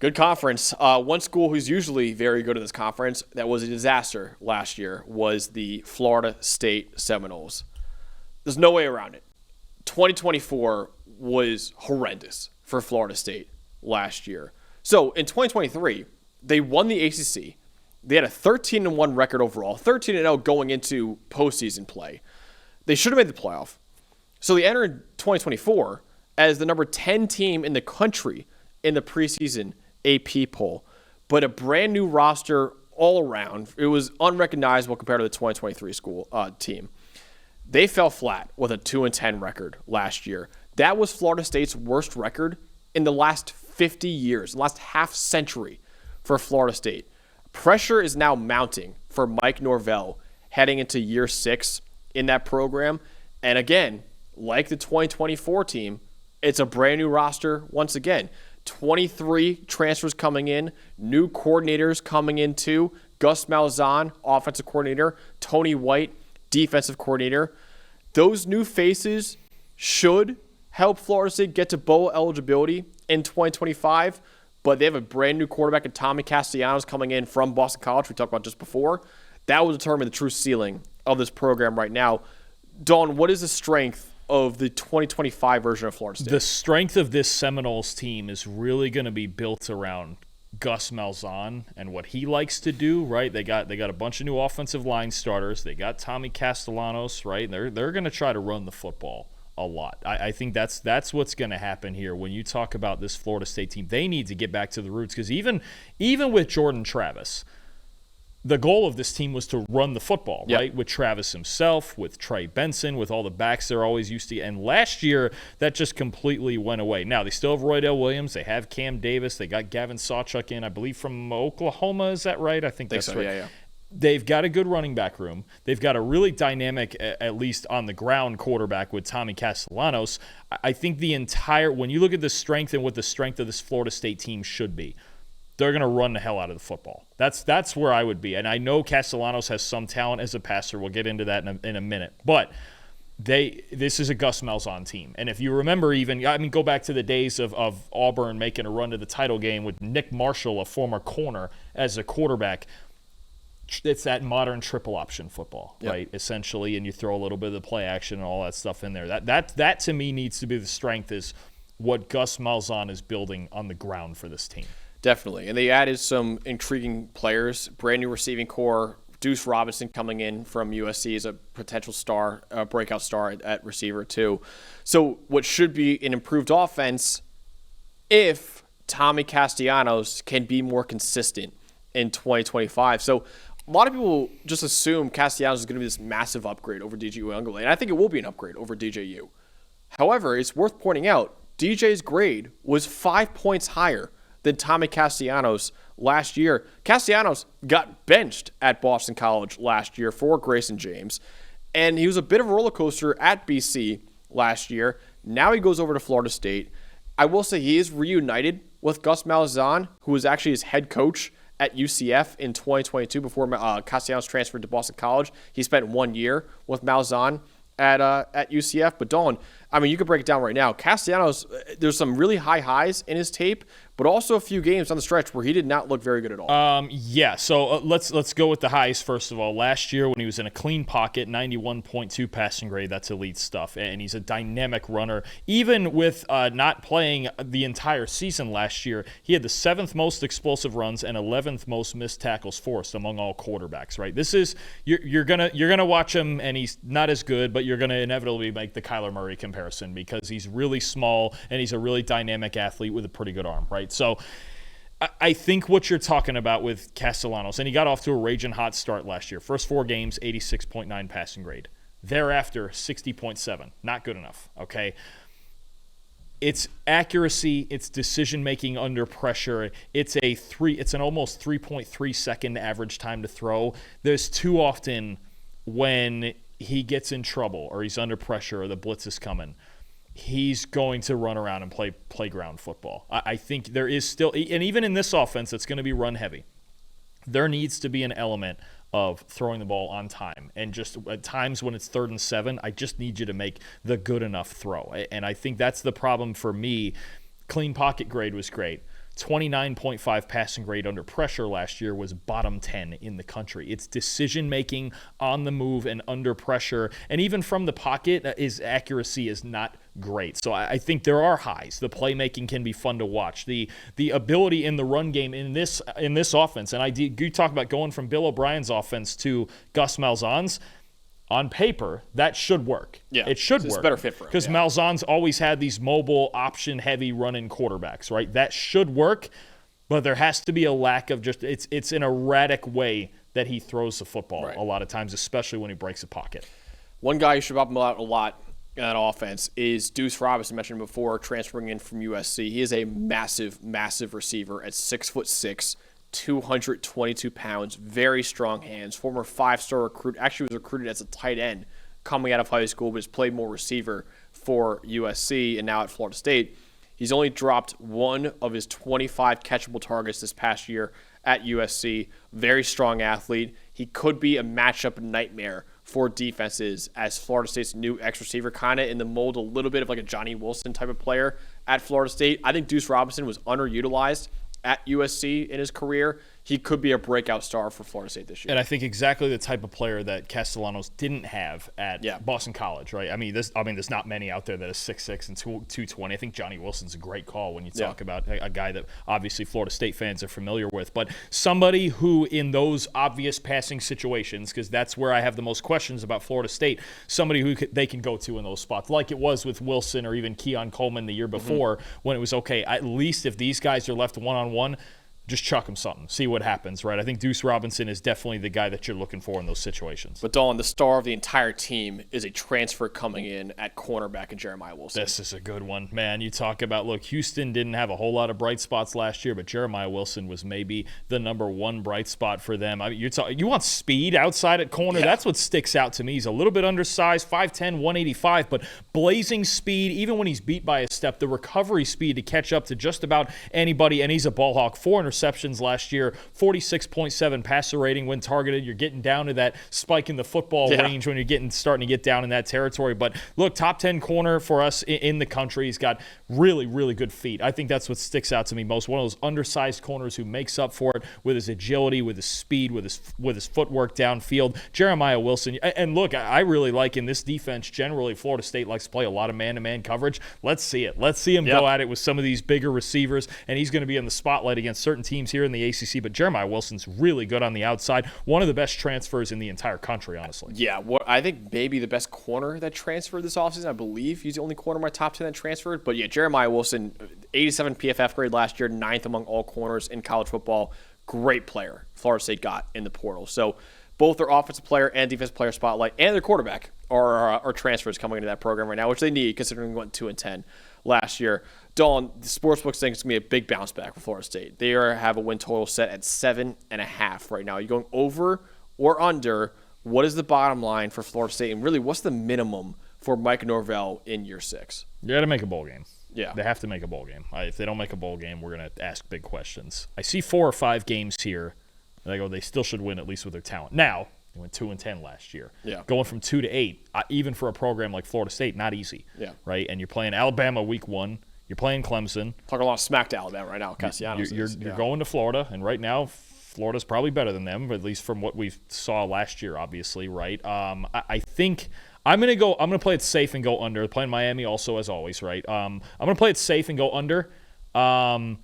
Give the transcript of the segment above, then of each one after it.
Good conference. One school who's usually very good in this conference that was a disaster last year was the Florida State Seminoles. There's no way around it. 2024 was horrendous for Florida State last year. So in 2023, they won the ACC. They had a 13-1 record overall, 13-0 going into postseason play. They should have made the playoff. So they entered 2024 as the number 10 team in the country in the preseason AP poll, but a brand new roster all around. It was unrecognizable compared to the 2023 team. They fell flat with a 2-10 record last year. That was Florida State's worst record in the last 50 years, the last half century for Florida State. Pressure is now mounting for Mike Norvell heading into year 6 in that program. And again, like the 2024 team, it's a brand new roster once again. 23 transfers coming in, new coordinators coming in too. Gus Malzahn, offensive coordinator, Tony White, defensive coordinator. Those new faces should help Florida State get to bowl eligibility in 2025, but they have a brand new quarterback in Tommy Castellanos coming in from Boston College, we talked about just before. That will determine the true ceiling of this program right now. Dalton, what is the strength of the 2025 version of Florida State? The strength of this Seminoles team is really going to be built around Gus Malzahn and what he likes to do, right? They got a bunch of new offensive line starters. They got Tommy Castellanos, right? They're going to try to run the football a lot. I think that's what's going to happen here when you talk about this Florida State team. They need to get back to the roots because even with Jordan Travis, the goal of this team was to run the football, right? With Travis himself, with Trey Benson, with all the backs they're always used to. And last year, that just completely went away. Now, they still have Roydell Williams. They have Cam Davis. They got Gavin Sawchuk in, I believe, from Oklahoma. Is that right? I think that's so, right. Yeah. They've got a good running back room. They've got a really dynamic, at least on the ground, quarterback with Tommy Castellanos. I think when you look at the strength and what the strength of this Florida State team should be, they're going to run the hell out of the football. That's where I would be. And I know Castellanos has some talent as a passer. We'll get into that in a minute. But this is a Gus Malzahn team. And if you remember go back to the days of Auburn making a run to the title game with Nick Marshall, a former corner, as a quarterback. It's that modern triple option football, right, essentially, and you throw a little bit of the play action and all that stuff in there. That to me needs to be the strength is what Gus Malzahn is building on the ground for this team. Definitely. And they added some intriguing players, brand new receiving core, Deuce Robinson coming in from USC as a potential star, breakout star at receiver too. So what should be an improved offense if Tommy Castellanos can be more consistent in 2025. So a lot of people just assume Castellanos is going to be this massive upgrade over DJ Uiagalelei, and I think it will be an upgrade over DJU. However, it's worth pointing out DJ's grade was 5 points higher than Tommy Castellanos last year. Castellanos got benched at Boston College last year for Grayson James, and he was a bit of a roller coaster at BC last year. Now he goes over to Florida State. I will say he is reunited with Gus Malzahn, who was actually his head coach at UCF in 2022 before Castellanos transferred to Boston College. He spent 1 year with Malzahn at UCF. But Dalton, you could break it down right now. Castellanos, there's some really high highs in his tape, but also a few games on the stretch where he did not look very good at all. So let's go with the highs first of all. Last year when he was in a clean pocket, 91.2 passing grade, that's elite stuff, and he's a dynamic runner. Even with not playing the entire season last year, he had the 7th most explosive runs and 11th most missed tackles forced among all quarterbacks. Right? This is you're gonna watch him, and he's not as good, but you're gonna inevitably make the Kyler Murray comparison because he's really small and he's a really dynamic athlete with a pretty good arm. Right? So I think what you're talking about with Castellanos, and he got off to a raging hot start last year. First 4 games, 86.9 passing grade. Thereafter, 60.7. Not good enough, okay? It's accuracy, it's decision-making under pressure. It's an almost 3.3 second average time to throw. There's too often when he gets in trouble or he's under pressure or the blitz is coming, he's going to run around and play playground football. I think there is still, and even in this offense that's going to be run heavy, there needs to be an element of throwing the ball on time. And just at times when it's 3rd and 7, I just need you to make the good enough throw. And I think that's the problem for me. Clean pocket grade was great. 29.5 passing grade under pressure last year, was bottom 10 in the country. Its decision-making on the move and under pressure, and even from the pocket, his accuracy is not great. So I think there are highs. The playmaking can be fun to watch. The ability in the run game in this offense, and you talk about going from Bill O'Brien's offense to Gus Malzahn's. On paper, that should work. Yeah, it should work. It's a better fit for him. Because Malzahn's always had these mobile, option-heavy running quarterbacks, right? That should work, but there has to be a lack of just it's an erratic way that he throws the football a lot of times, especially when he breaks a pocket. One guy who should help him out a lot in that offense is Deuce Robinson, mentioned before, transferring in from USC. He is a massive, massive receiver at 6'6", 222 pounds, very strong hands, former 5-star recruit, actually was recruited as a tight end coming out of high school, but has played more receiver for USC and now at Florida State. He's only dropped one of his 25 catchable targets this past year at USC. Very strong athlete. He could be a matchup nightmare for defenses as Florida State's new X-receiver, kind of in the mold a little bit of like a Johnny Wilson type of player at Florida State. I think Deuce Robinson was underutilized at USC in his career. He could be a breakout star for Florida State this year. And I think exactly the type of player that Castellanos didn't have at Boston College, right? I mean, there's not many out there that is 6'6" and 220. I think Johnny Wilson's a great call when you talk about a guy that obviously Florida State fans are familiar with. But somebody who in those obvious passing situations, because that's where I have the most questions about Florida State, somebody who they can go to in those spots, like it was with Wilson or even Keon Coleman the year before, when it was, okay, at least if these guys are left one-on-one, just chuck him something, see what happens, right? I think Deuce Robinson is definitely the guy that you're looking for in those situations. But Dalton, the star of the entire team is a transfer coming in at cornerback in Jeremiah Wilson. This is a good one, man. You talk about, look, Houston didn't have a whole lot of bright spots last year, but Jeremiah Wilson was maybe the number one bright spot for them. I mean, you want speed outside at corner. Yeah. That's what sticks out to me. He's a little bit undersized, 5'10", 185, but blazing speed, even when he's beat by a step, the recovery speed to catch up to just about anybody, and he's a ball hawk. 4 interceptions last year, 46.7 passer rating when targeted. You're getting down to that spike in the football range when you're starting to get down in that territory. But look, top 10 corner for us in the country. He's got really, really good feet. I think that's what sticks out to me most. One of those undersized corners who makes up for it with his agility, with his speed, with his footwork downfield. Jeremiah Wilson. And look, I really like in this defense generally, Florida State likes to play a lot of man-to-man coverage. Let's see it. Let's see him go at it with some of these bigger receivers, and he's going to be in the spotlight against certain teams here in the ACC, but Jeremiah Wilson's really good on the outside. One of the best transfers in the entire country, honestly. Yeah, I think maybe the best corner that transferred this offseason. I believe he's the only corner in my top 10 that transferred. But yeah, Jeremiah Wilson, 87 PFF grade last year, 9th among all corners in college football. Great player Florida State got in the portal. So both their offensive player and defensive player spotlight and their quarterback are transfers coming into that program right now, which they need considering we went 2-10 last year. Dawn, the sportsbooks think it's going to be a big bounce back for Florida State. They have a win total set at 7.5 right now. Are you going over or under? What is the bottom line for Florida State? And really, what's the minimum for Mike Norvell in year 6? You got to make a bowl game. Yeah. They have to make a bowl game. If they don't make a bowl game, we're going to ask big questions. I see 4 or 5 games here, and I go, they still should win at least with their talent. Now, they went 2-10 last year. Yeah. Going from 2 to 8, even for a program like Florida State, not easy. Yeah. Right? And you're playing Alabama week 1. You're playing Clemson. Talking a lot of smack to Alabama right now. Castellanos you're going to Florida, and right now Florida's probably better than them, at least from what we saw last year, obviously, right? I think I'm going to play it safe and go under. Playing Miami also, as always, right? I'm going to play it safe and go under. I'm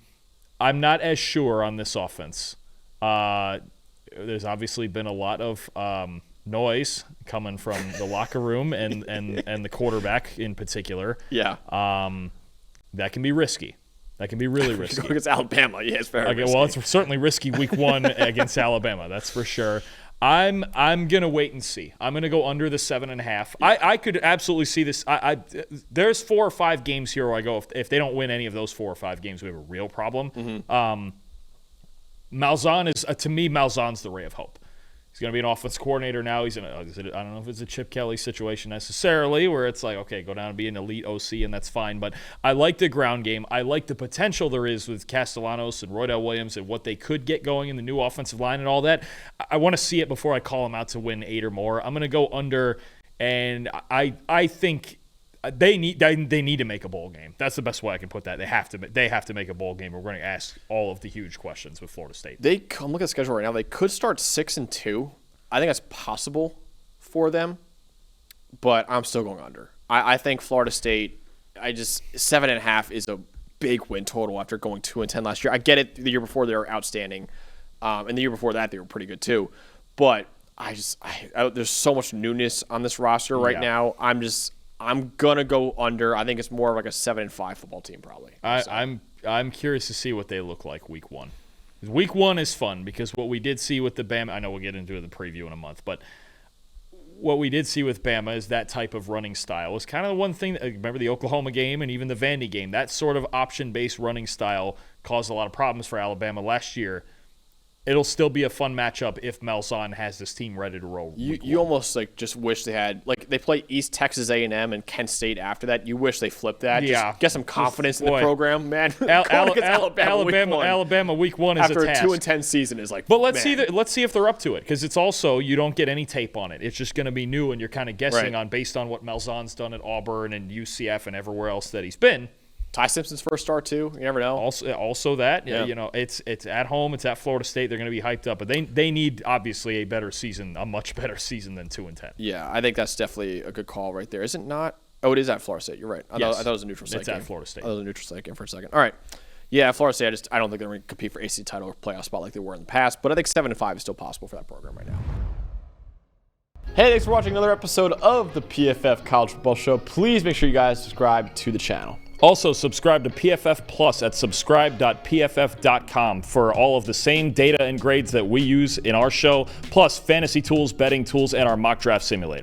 not as sure on this offense. There's obviously been a lot of noise coming from the locker room and the quarterback in particular. Yeah. That can be risky. That can be really risky. Against Alabama, yeah, it's very risky. Well, it's certainly risky week 1 against Alabama, that's for sure. I'm going to wait and see. I'm going to go under the 7.5. I could absolutely see this. There's 4 or 5 games here where I go, if they don't win any of those 4 or 5 games, we have a real problem. Mm-hmm. Malzahn is, to me, Malzahn's the ray of hope. He's going to be an offense coordinator now. I don't know if it's a Chip Kelly situation necessarily, where it's like, okay, go down and be an elite OC, and that's fine. But I like the ground game. I like the potential there is with Castellanos and Roydell Williams and what they could get going in the new offensive line and all that. I want to see it before I call them out to win 8 or more. I'm going to go under, and I think they need to make a bowl game. That's the best way I can put that. They have to make a bowl game. We're going to ask all of the huge questions with Florida State. I'm looking at the schedule right now. They could start 6-2. I think that's possible for them, but I'm still going under. I think Florida State. 7.5 is a big win total after going 2-10 last year. I get it. The year before they were outstanding, and the year before that they were pretty good too. But there's so much newness on this roster right now. I'm gonna go under. I think it's more of like a 7-5 football team probably. I'm curious to see what they look like week 1. Week 1 is fun because what we did see with the Bama, I know we'll get into the preview in a month, but what we did see with Bama is that type of running style. It's kind of the one thing, remember the Oklahoma game and even the Vandy game, that sort of option-based running style caused a lot of problems for Alabama last year. It'll still be a fun matchup if Malzahn has this team ready to roll. You almost just wish they had they play East Texas A&M and Kent State after that. You wish they flipped that. Yeah, just get some confidence in the program, man. Alabama week 1 is after a task. a 2-10 season is like. But let's see if they're up to it because it's also you don't get any tape on it. It's just going to be new and you're kind of guessing based on what Malzahn's done at Auburn and UCF and everywhere else that he's been. Ty Simpson's first start too. You never know. Also that it's at home. It's at Florida State. They're going to be hyped up, but they need obviously a much better season than 2-10. Yeah, I think that's definitely a good call right there. Is it not? Oh, it is at Florida State. You're right. I thought it was a neutral site game. It's at Florida State. I thought it was a neutral site game for a second. All right. Yeah, Florida State. I don't think they're going to compete for AC title or playoff spot like they were in the past, but I think 7-5 is still possible for that program right now. Hey, thanks for watching another episode of the PFF College Football Show. Please make sure you guys subscribe to the channel. Also, subscribe to PFF Plus at subscribe.pff.com for all of the same data and grades that we use in our show, plus fantasy tools, betting tools, and our mock draft simulator.